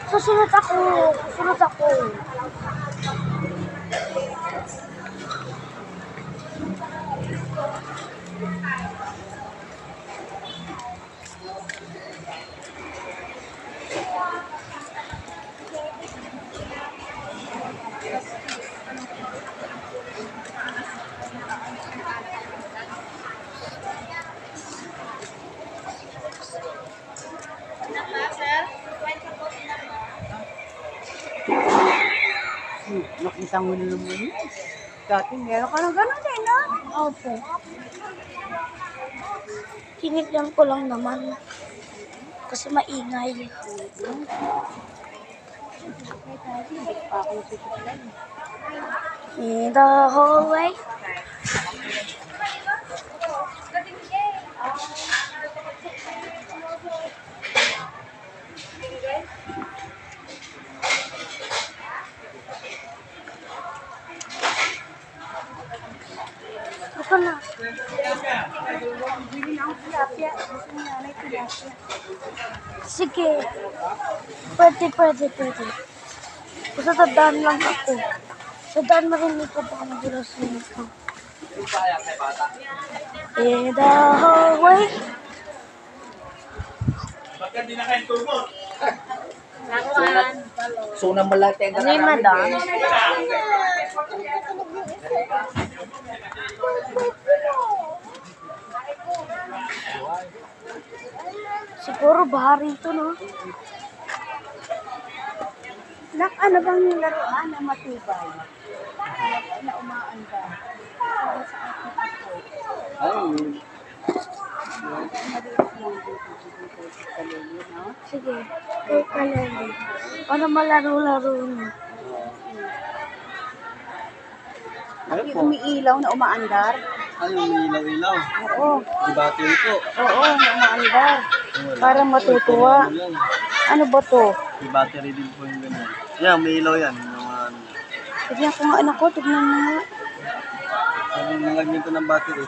Susunod ako. Nakita mo na naman yun. Dati meron ka ng gano'n eh, no? Opo. Tinignan ko lang naman. Kasi maingay. In the hallway. Ito na. Sige. Pwede. Basta tandaan lang ako. Tandaan marinig ko baka magulas nito. In the hallway. Bakit di na kayo turbo? Suna mo lang tayo. Ano yung madam? Siguro bahari ito, no? Nak, ano bang laruan na matibay? Na umaanda. Para sa ating ako. Sige, kay kalali. Para malaro-laro niya. Yung umiilaw na umaandar? Ay, umiilaw-ilaw. Oo. Di battery po. Oo, na umaandar. Para matutuwa. Ano ba to? Di battery din po yung ganyan. Yan, umiilaw yan. Tignan ko nga anak ko, tignan mo nga. Sabi nalagyan ko ng battery.